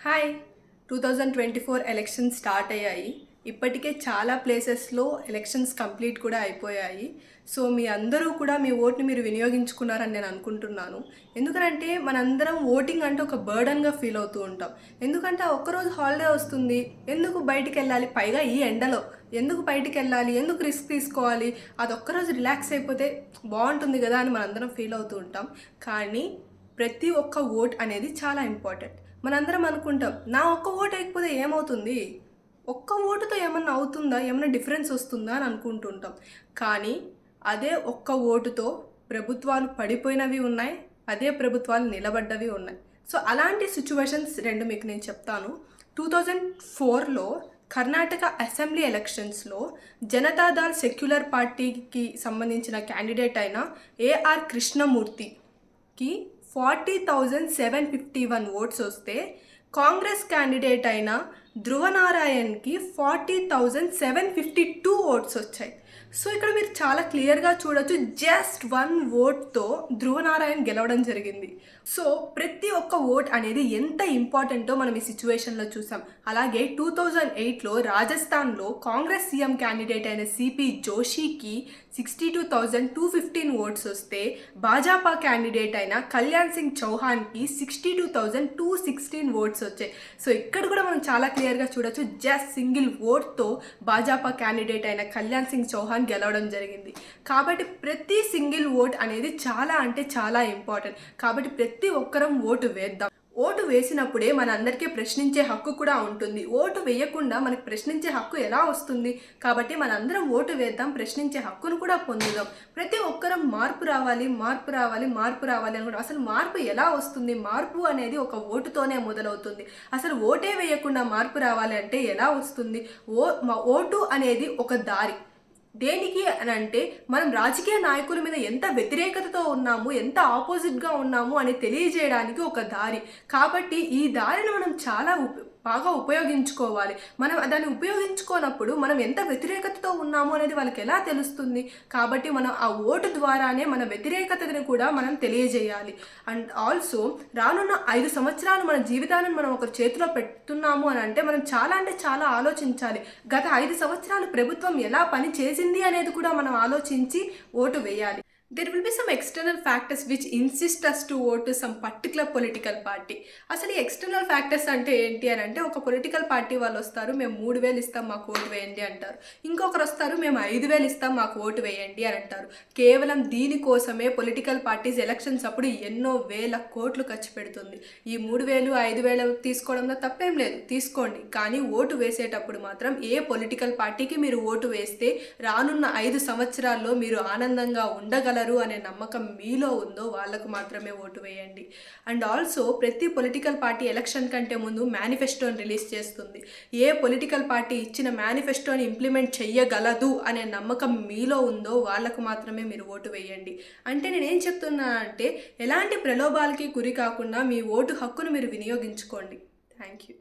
Hi 2024 elections start అయ్యాయి. ఇప్పటికే చాలా ప్లేసెస్లో ఎలక్షన్స్ కంప్లీట్ కూడా అయిపోయాయి. సో మీ అందరూ కూడా మీ ఓట్ని మీరు వినియోగించుకున్నారని నేను అనుకుంటున్నాను. ఎందుకంటే మనందరం ఓటింగ్ అంటే ఒక బర్డన్గా ఫీల్ అవుతూ ఉంటాం. ఎందుకంటే ఆ ఒక్కరోజు హాలిడే వస్తుంది, ఎందుకు బయటికి వెళ్ళాలి, పైగా ఈ ఎండలో ఎందుకు బయటికి వెళ్ళాలి, ఎందుకు రిస్క్ తీసుకోవాలి, అదొక్కరోజు రిలాక్స్ అయిపోతే బాగుంటుంది కదా అని మనందరం ఫీల్ అవుతూ ఉంటాం. కానీ ప్రతి ఒక్క ఓట్ అనేది చాలా ఇంపార్టెంట్. మనందరం అనుకుంటాం, నా ఒక్క ఓటు వేయకపోతే ఏమవుతుంది, ఒక్క ఓటుతో ఏమన్నా అవుతుందా, ఏమన్నా డిఫరెన్స్ వస్తుందా అని అనుకుంటుంటాం. కానీ అదే ఒక్క ఓటుతో ప్రభుత్వాలు పడిపోయినవి ఉన్నాయి, అదే ప్రభుత్వాలు నిలబడ్డవి ఉన్నాయి. సో అలాంటి సిచ్యువేషన్స్ రెండు మీకు నేను చెప్తాను. 2004లో కర్ణాటక అసెంబ్లీ ఎలక్షన్స్లో జనతాదళ్ సెక్యులర్ పార్టీకి సంబంధించిన క్యాండిడేట్ అయిన ఏఆర్ కృష్ణమూర్తికి 40,751 ఓట్స్ వస్తే, కాంగ్రెస్ క్యాండిడేట్ అయిన ధ్రువనారాయణ్కి 40,752 ఓట్స్ వచ్చాయి. సో ఇక్కడ మీరు చాలా క్లియర్గా చూడొచ్చు, జస్ట్ 1 ఓట్తో ధ్రువనారాయణ్ గెలవడం జరిగింది. సో ప్రతి ఒక్క ఓట్ అనేది ఎంత ఇంపార్టెంటో మనం ఈ సిచ్యువేషన్లో చూసాం. అలాగే 2008లో రాజస్థాన్లో కాంగ్రెస్ సీఎం క్యాండిడేట్ అయిన సిపి జోషికి 62,215 ఓట్స్ వస్తే, భాజపా క్యాండిడేట్ అయిన కళ్యాణ్ సింగ్ చౌహాన్కి 62,216 ఓట్స్ వచ్చాయి. సో ఇక్కడ కూడా మనం చాలా క్లియర్గా చూడొచ్చు, జస్ట్ సింగిల్ ఓట్తో భాజపా క్యాండిడేట్ అయిన కళ్యాణ్ సింగ్ చౌహాన్ గెలవడం జరిగింది. కాబట్టి ప్రతి సింగిల్ ఓట్ అనేది చాలా అంటే చాలా ఇంపార్టెంట్. కాబట్టి ప్రతి ఒక్కరం ఓటు వేద్దాం. ఓటు వేసినప్పుడే మన అందరికీ ప్రశ్నించే హక్కు కూడా ఉంటుంది. ఓటు వేయకుండా మనకు ప్రశ్నించే హక్కు ఎలా వస్తుంది? కాబట్టి మనందరం ఓటు వేద్దాం, ప్రశ్నించే హక్కును కూడా పొందుదాం. ప్రతి ఒక్కరం మార్పు రావాలి, మార్పు రావాలి, మార్పు రావాలి అనుకుంటాం. అసలు మార్పు ఎలా వస్తుంది? మార్పు అనేది ఒక ఓటుతోనే మొదలవుతుంది. అసలు ఓటే వేయకుండా మార్పు రావాలి అంటే ఎలా వస్తుంది? ఓటు అనేది ఒక దారి. దేనికి అని అంటే, మనం రాజకీయ నాయకుల మీద ఎంత వ్యతిరేకతతో ఉన్నాము, ఎంత ఆపోజిట్గా ఉన్నాము అని తెలియజేయడానికి ఒక దారి. కాబట్టి ఈ దారిని మనం చాలా బాగా ఉపయోగించుకోవాలి. మనం దాన్ని ఉపయోగించుకోనప్పుడు మనం ఎంత వ్యతిరేకతతో ఉన్నాము అనేది వాళ్ళకి ఎలా తెలుస్తుంది? కాబట్టి మనం ఆ ఓటు ద్వారానే మన వ్యతిరేకతని కూడా మనం తెలియజేయాలి. అండ్ ఆల్సో రానున్న 5 సంవత్సరాలు మన జీవితాన్ని మనం ఒక చేతిలో పెడుతున్నాము అని అంటే మనం చాలా అంటే చాలా ఆలోచించాలి. గత 5 సంవత్సరాలు ప్రభుత్వం ఎలా పని చేసింది అనేది కూడా మనం ఆలోచించి ఓటు వేయాలి. There will be some external factors which insist us to vote to some particular political party. అసలు ఈ ఎక్స్టర్నల్ ఫ్యాక్టర్స్ అంటే ఏంటి అని అంటే, ఒక పొలిటికల్ పార్టీ వాళ్ళు వస్తారు, మేము 3,000 ఇస్తాం మాకు ఓటు వేయండి అంటారు. ఇంకొకరు వస్తారు, మేము 5,000 ఇస్తాం మాకు ఓటు వేయండి అని అంటారు. కేవలం దీనికోసమే పొలిటికల్ పార్టీస్ ఎలక్షన్స్ అప్పుడు ఎన్నో వేల కోట్లు ఖర్చు పెడుతుంది. ఈ 3,000, 5,000 తీసుకోవడంలో తప్పేం లేదు, తీసుకోండి. కానీ ఓటు వేసేటప్పుడు మాత్రం ఏ పొలిటికల్ పార్టీకి మీరు ఓటు వేస్తే రానున్న 5 సంవత్సరాల్లో మీరు ఆనందంగా ఉండగలరు అనే నమ్మకం మీలో ఉందో వాళ్ళకు మాత్రమే ఓటు వేయండి. అండ్ ఆల్సో ప్రతి పొలిటికల్ పార్టీ ఎలక్షన్ కంటే ముందు మేనిఫెస్టోని రిలీజ్ చేస్తుంది. ఏ పొలిటికల్ పార్టీ ఇచ్చిన మేనిఫెస్టోని ఇంప్లిమెంట్ చెయ్యగలదు అనే నమ్మకం మీలో ఉందో వాళ్ళకు మాత్రమే మీరు ఓటు వేయండి. అంటే నేనేం చెప్తున్నా అంటే, ఎలాంటి ప్రలోభాలకి గురి కాకుండా మీ ఓటు హక్కును మీరు వినియోగించుకోండి. Thank you.